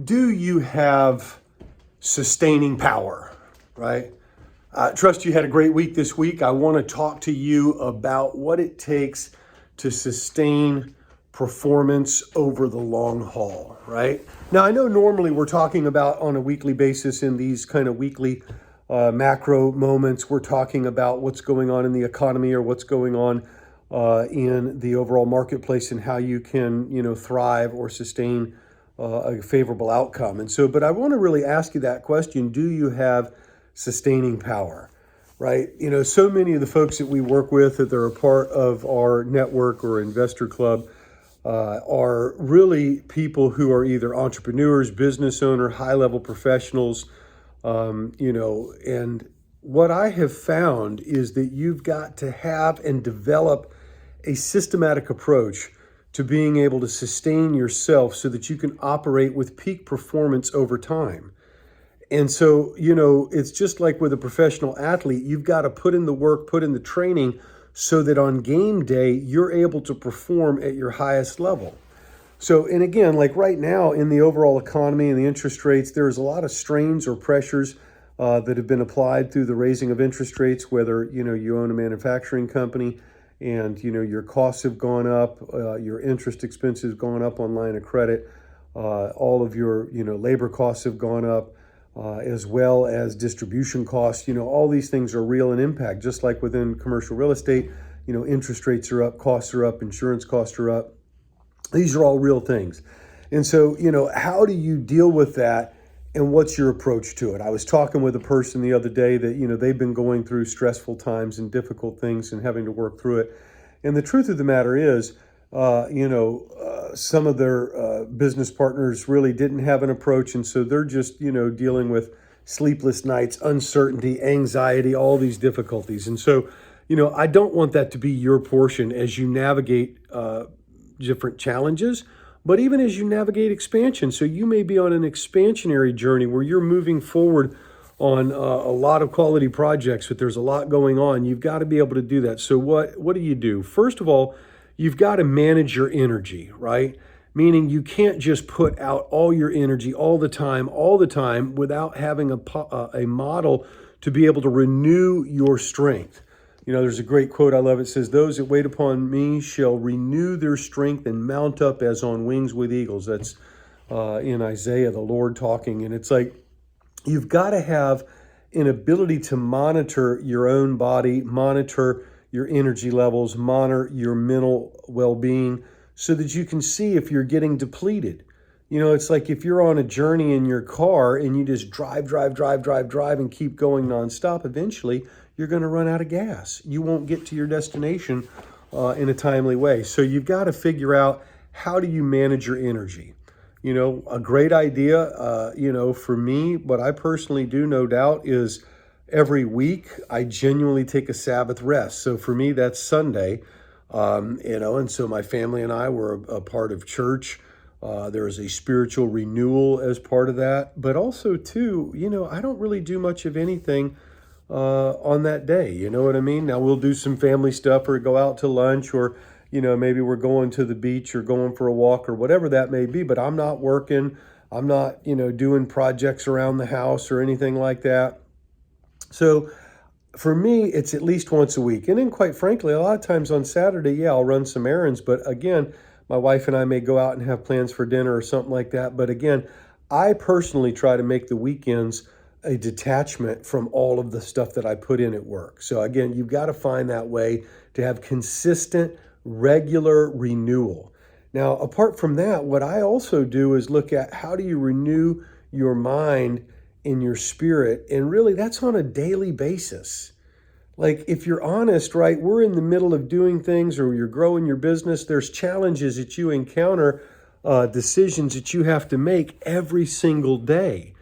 Do you have sustaining power, right? I trust you had a great week this week. I want to talk to you about what it takes to sustain performance over the long haul, right? Now, I know normally we're talking about on a weekly basis in these kind of weekly macro moments, we're talking about what's going on in the economy or what's going on in the overall marketplace and how you can, thrive or sustain a favorable outcome. And so, but I want to really ask you that question: do you have sustaining power? Right? So many of the folks that we work with, that they're a part of our network or investor club, are really people who are either entrepreneurs, business owner, high-level professionals, and what I have found is that you've got to have and develop a systematic approach to being able to sustain yourself so that you can operate with peak performance over time. And so, it's just like with a professional athlete, you've got to put in the work, put in the training so that on game day, you're able to perform at your highest level. So, and again, like right now in the overall economy and the interest rates, there's a lot of strains or pressures that have been applied through the raising of interest rates, whether, you own a manufacturing company and, your costs have gone up, your interest expenses gone up on line of credit, all of your, labor costs have gone up, as well as distribution costs. All these things are real and impact, just like within commercial real estate, interest rates are up, costs are up, insurance costs are up. These are all real things. And so, how do you deal with that and what's your approach to it? I was talking with a person the other day that, they've been going through stressful times and difficult things and having to work through it. And the truth of the matter is, some of their business partners really didn't have an approach. And so they're just, dealing with sleepless nights, uncertainty, anxiety, all these difficulties. And so, I don't want that to be your portion as you navigate different challenges, but even as you navigate expansion. So you may be on an expansionary journey where you're moving forward on a lot of quality projects, but there's a lot going on. You've got to be able to do that. So what do you do? First of all, you've got to manage your energy, right? Meaning you can't just put out all your energy all the time without having a model to be able to renew your strength. There's a great quote I love. It says, "Those that wait upon me shall renew their strength and mount up as on wings with eagles." That's in Isaiah, the Lord talking. And it's like, you've got to have an ability to monitor your own body, monitor your energy levels, monitor your mental well-being so that you can see if you're getting depleted. It's like if you're on a journey in your car and you just drive and keep going nonstop, eventually you're going to run out of gas. You won't get to your destination in a timely way. So you've got to figure out, how do you manage your energy? A great idea, for me, what I personally do, no doubt, is every week I genuinely take a Sabbath rest. So for me, that's Sunday, and so my family and I were a part of church. There is a spiritual renewal as part of that. But also, too, I don't really do much of anything on that day. You know what I mean? Now we'll do some family stuff or go out to lunch or, maybe we're going to the beach or going for a walk or whatever that may be, but I'm not working. I'm not, doing projects around the house or anything like that. So for me, it's at least once a week. And then quite frankly, a lot of times on Saturday, yeah, I'll run some errands. But again, my wife and I may go out and have plans for dinner or something like that. But again, I personally try to make the weekends a detachment from all of the stuff that I put in at work. So again, you've got to find that way to have consistent, regular renewal. Now, apart from that, what I also do is look at, how do you renew your mind and your spirit? And really, that's on a daily basis. Like, if you're honest, right, we're in the middle of doing things or you're growing your business, there's challenges that you encounter, decisions that you have to make every single day.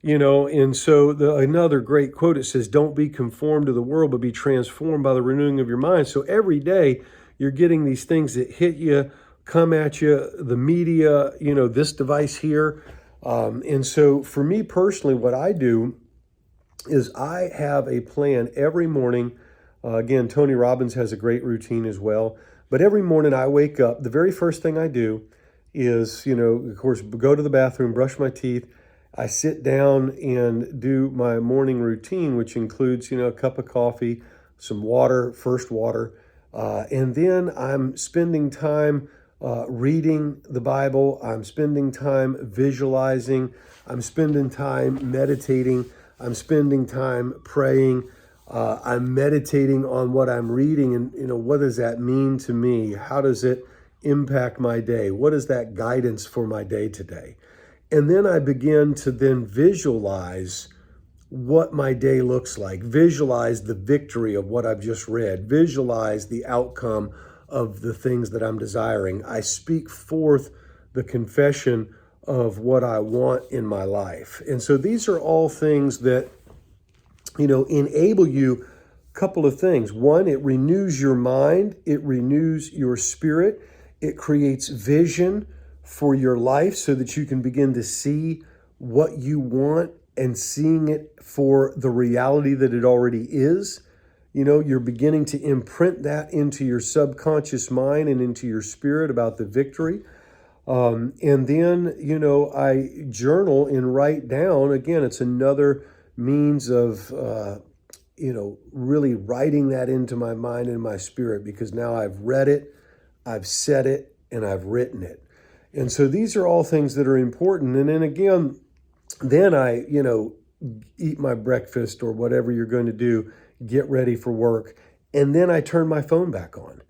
And so another great quote, it says, "Don't be conformed to the world, but be transformed by the renewing of your mind." So every day you're getting these things that hit you, come at you, the media, this device here. And so for me personally, what I do is I have a plan every morning. Again, Tony Robbins has a great routine as well. But every morning I wake up, the very first thing I do is, of course, go to the bathroom, brush my teeth. I sit down and do my morning routine, which includes, a cup of coffee, some water, first water, and then I'm spending time reading the Bible. I'm spending time visualizing. I'm spending time meditating. I'm spending time praying. I'm meditating on what I'm reading and, what does that mean to me? How does it impact my day? What is that guidance for my day today? And then I begin to then visualize what my day looks like, visualize the victory of what I've just read, visualize the outcome of the things that I'm desiring. I speak forth the confession of what I want in my life. And so these are all things that, enable you a couple of things. One, it renews your mind, it renews your spirit, it creates vision for your life so that you can begin to see what you want and seeing it for the reality that it already is. You're beginning to imprint that into your subconscious mind and into your spirit about the victory. And then, I journal and write down. Again, it's another means of, really writing that into my mind and my spirit, because now I've read it, I've said it, and I've written it. And so these are all things that are important. And then again, then I, eat my breakfast or whatever you're going to do, get ready for work. And then I turn my phone back on,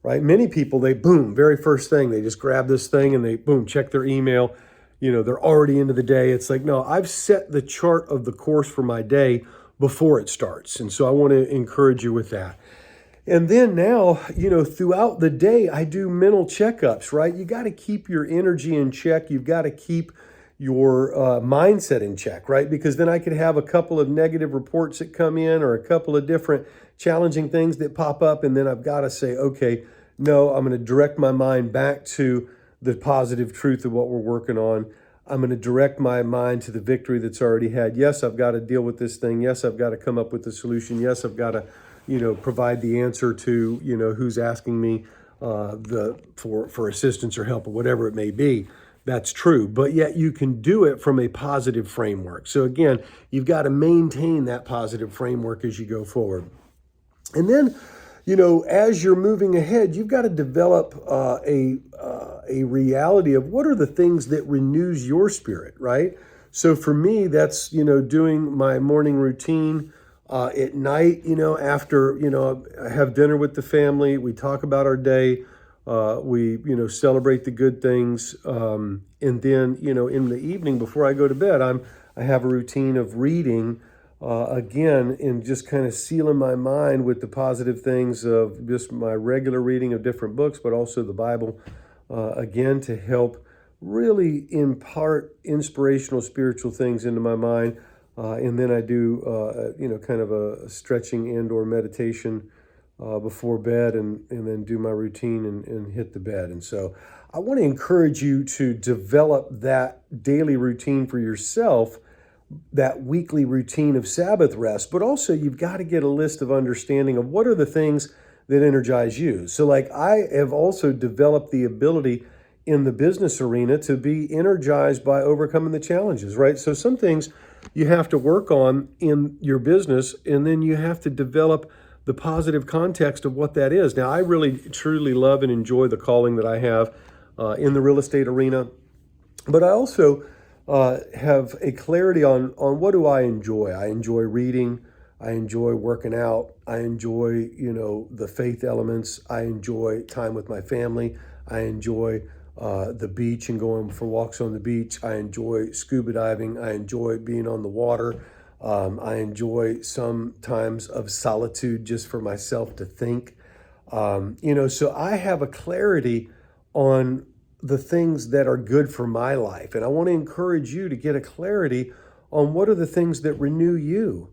right? Many people, they boom, very first thing, they just grab this thing and they boom, check their email. They're already into the day. It's like, no, I've set the chart of the course for my day before it starts. And so I want to encourage you with that. And then now, throughout the day, I do mental checkups, right? You got to keep your energy in check. You've got to keep your mindset in check, right? Because then I could have a couple of negative reports that come in or a couple of different challenging things that pop up. And then I've got to say, okay, no, I'm going to direct my mind back to the positive truth of what we're working on. I'm going to direct my mind to the victory that's already had. Yes, I've got to deal with this thing. Yes, I've got to come up with the solution. Yes, I've got to, provide the answer to, who's asking me for assistance or help or whatever it may be. That's true. But yet you can do it from a positive framework. So again, you've got to maintain that positive framework as you go forward. And then, as you're moving ahead, you've got to develop a reality of what are the things that renews your spirit, right? So for me, that's, doing my morning routine at night, after, I have dinner with the family, we talk about our day, we, celebrate the good things. And then, in the evening before I go to bed, I have a routine of reading, again, and just kind of sealing my mind with the positive things of just my regular reading of different books, but also the Bible, again, to help really impart inspirational spiritual things into my mind. And then I do, kind of a stretching and or meditation before bed, and then do my routine and hit the bed. And so I want to encourage you to develop that daily routine for yourself, that weekly routine of Sabbath rest, but also you've got to get a list of understanding of what are the things that energize you. So like I have also developed the ability in the business arena to be energized by overcoming the challenges, right? So some things you have to work on in your business, and then you have to develop the positive context of what that is. Now, I really, truly love and enjoy the calling that I have in the real estate arena, but I also have a clarity on what do I enjoy. I enjoy reading. I enjoy working out. I enjoy, the faith elements. I enjoy time with my family. I enjoy the beach and going for walks on the beach. I enjoy scuba diving. I enjoy being on the water. I enjoy some times of solitude just for myself to think. So I have a clarity on the things that are good for my life. And I want to encourage you to get a clarity on what are the things that renew you.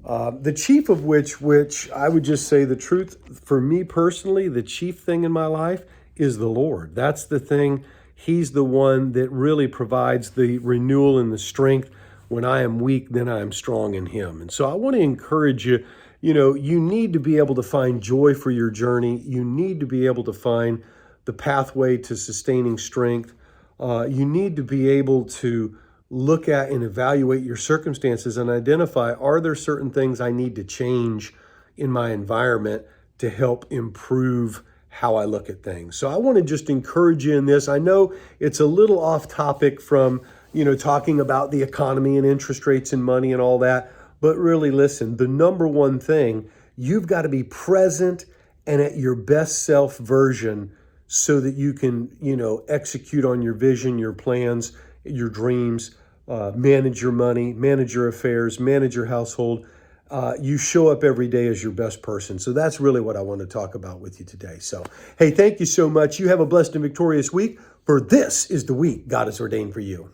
The chief of which I would just say the truth for me personally, the chief thing in my life is the Lord. That's the thing. He's the one that really provides the renewal and the strength. When I am weak, then I am strong in him. And so I want to encourage you, you need to be able to find joy for your journey. You need to be able to find the pathway to sustaining strength. You need to be able to look at and evaluate your circumstances and identify, are there certain things I need to change in my environment to help improve how I look at things. So I want to just encourage you in this. I know it's a little off topic from, talking about the economy and interest rates and money and all that, but really listen, the number one thing, you've got to be present and at your best self version so that you can, execute on your vision, your plans, your dreams, manage your money, manage your affairs, manage your household. You show up every day as your best person. So that's really what I want to talk about with you today. So, hey, thank you so much. You have a blessed and victorious week, for this is the week God has ordained for you.